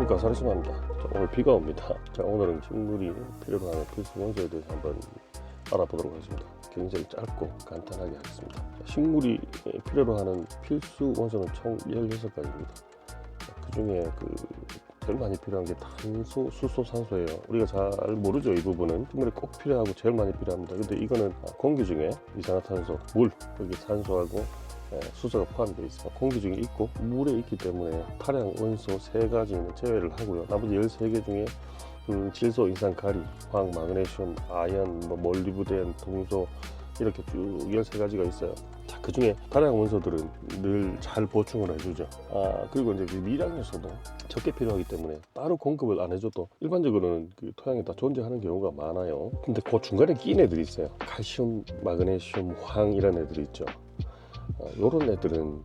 안녕하십니까, 사리수마입니다. 오늘 비가 옵니다. 자, 오늘은 식물이 필요로 하는 필수 원소에 대해서 한번 알아보도록 하겠습니다. 굉장히 짧고 간단하게 하겠습니다. 식물이 필요로 하는 필수 원소는 총 16가지입니다. 그 중에 제일 많이 필요한 게 탄소, 수소, 산소예요. 우리가 잘 모르죠, 이 부분은. 식물에 꼭 필요하고 제일 많이 필요합니다. 근데 이거는 공기 중에 이산화탄소, 물, 여기 산소하고 수소가 포함되어 있어요. 공기 중에 있고 물에 있기 때문에 타량 원소 3가지는 제외를 하고요. 나머지 13개 중에 질소, 인산, 가리, 황, 마그네슘, 아연, 몰리브덴, 동소 이렇게 쭉 13가지가 있어요. 자, 그 중에 타량 원소들은 늘 잘 보충을 해주죠. 그리고 이제 미량 요소도 적게 필요하기 때문에 따로 공급을 안 해줘도 일반적으로는 토양에 다 존재하는 경우가 많아요. 근데 그 중간에 끼인 애들이 있어요. 칼슘, 마그네슘, 황 이런 애들이 있죠. 요런 애들은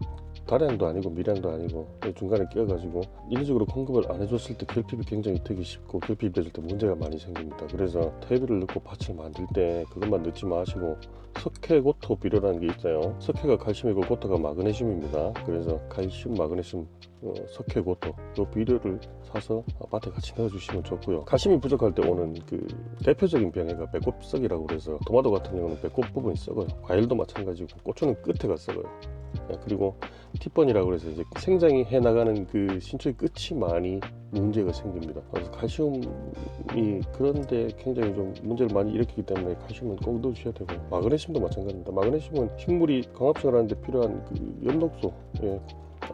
다량도 아니고 미량도 아니고 중간에 끼어가지고 인위적으로 공급을 안 해줬을 때 결핍이 굉장히 되기 쉽고 결핍이 됐을 때 문제가 많이 생깁니다. 그래서 퇴비를 넣고 밭을 만들 때 그것만 넣지 마시고 석회, 고토 비료라는 게 있어요. 석회가 칼슘이고 고토가 마그네슘입니다. 그래서 칼슘, 마그네슘, 석회, 고토 요 비료를 사서 밭에 같이 넣어주시면 좋고요. 칼슘이 부족할 때 오는 대표적인 병해가 배꼽썩이라고 그래서 토마토 같은 경우는 배꼽 부분이 썩어요. 과일도 마찬가지고 고추는 끝에가 썩어요. 그리고 티번이라고 해서 이제 생장이 해나가는 신초의 끝이 많이 문제가 생깁니다. 그래서 칼슘이 그런데 굉장히 좀 문제를 많이 일으키기 때문에 칼슘은 꼭 넣어주셔야 되고, 마그네슘도 마찬가지입니다. 마그네슘은 식물이 광합성을 하는데 필요한 엽록소,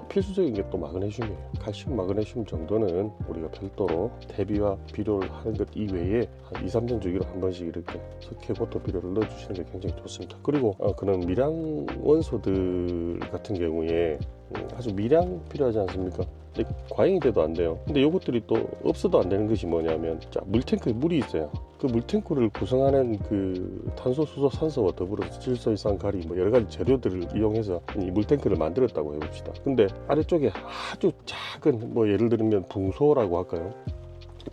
필수적인 게 또 마그네슘이에요. 칼슘, 마그네슘 정도는 우리가 별도로 대비와 비료를 하는 것 이외에 한 2-3년 주기로 한 번씩 이렇게 석회, 고토 비료를 넣어주시는 게 굉장히 좋습니다. 그리고 그런 미량 원소들 같은 경우에 아주 미량 필요하지 않습니까? 근데 과잉이 돼도 안 돼요. 근데 이것들이 또 없어도 안 되는 것이 뭐냐면, 자, 물탱크에 물이 있어요. 그 물탱크를 구성하는 탄소, 수소, 산소와 더불어서 질소, 이산, 가리 여러 가지 재료들을 이용해서 이 물탱크를 만들었다고 해봅시다. 근데 아래쪽에 아주 작은 예를 들면 붕소라고 할까요?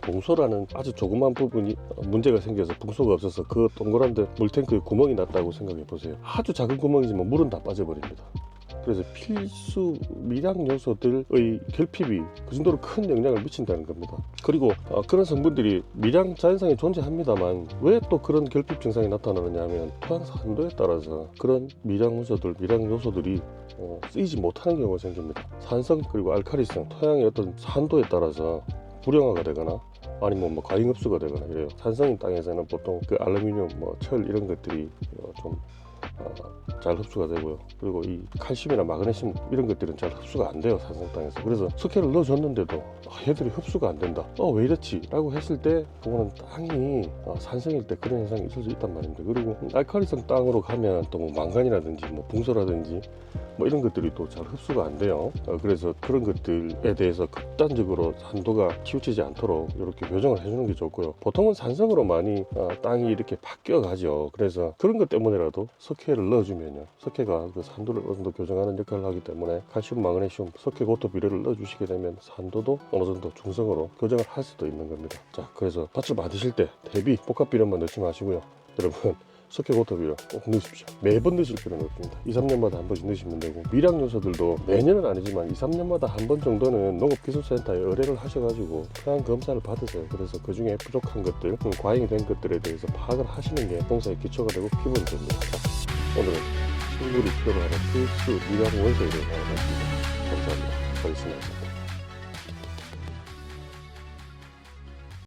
붕소라는 아주 조그만 부분이 문제가 생겨서 붕소가 없어서 그 동그란데 물탱크에 구멍이 났다고 생각해 보세요. 아주 작은 구멍이지만 물은 다 빠져버립니다. 그래서 필수 미량 요소들의 결핍이 그 정도로 큰 영향을 미친다는 겁니다. 그리고 그런 성분들이 미량 자연상에 존재합니다만 왜 또 그런 결핍 증상이 나타나느냐 하면 토양 산도에 따라서 그런 미량 원소들, 미량 요소들이 쓰이지 못하는 경우가 생깁니다. 산성 그리고 알칼리성, 토양의 어떤 산도에 따라서 불용화가 되거나 아니면 과잉 흡수가 되거나 이래요. 산성인 땅에서는 보통 알루미늄, 철 이런 것들이 좀 잘 흡수가 되고요. 그리고 이 칼슘이나 마그네슘 이런 것들은 잘 흡수가 안 돼요, 산성 땅에서. 그래서 석회를 넣어줬는데도 얘들이 흡수가 안 된다, 왜 이렇지? 라고 했을 때 그거는 땅이 산성일 때 그런 현상이 있을 수 있단 말입니다. 그리고 알칼리성 땅으로 가면 또 망간이라든지 붕소라든지 이런 것들이 또 잘 흡수가 안 돼요. 그래서 그런 것들에 대해서 극단적으로 산도가 치우치지 않도록 이렇게 교정을 해주는 게 좋고요. 보통은 산성으로 많이 땅이 이렇게 바뀌어 가죠. 그래서 그런 것 때문에라도 석회를 넣어주면요, 석회가 그 산도를 어느 정도 교정하는 역할을 하기 때문에 칼슘, 마그네슘, 석회, 고토 비료를 넣어주시게 되면 산도도 어느 정도 중성으로 교정을 할 수도 있는 겁니다. 자, 그래서 밭을 만드실 때 대비 복합 비료만 넣지 마시고요, 여러분 석회, 고토 비료 꼭 넣으십시오. 매번 넣으실 필요는 없습니다. 2-3년마다 한 번씩 넣으시면 되고, 미량 요소들도 매년은 아니지만 2-3년마다 한 번 정도는 농업기술센터에 의뢰를 하셔가지고 토양 검사를 받으세요. 그래서 그 중에 부족한 것들, 과잉이 된 것들에 대해서 파악을 하시는 게 농사의 기초가 되고 기본이 됩니다. 자, 오늘은 식물이 필요로 하는 필수 미량 원소에 대해서 알아봤습니다. 감사합니다. 거기서 나왔습니다.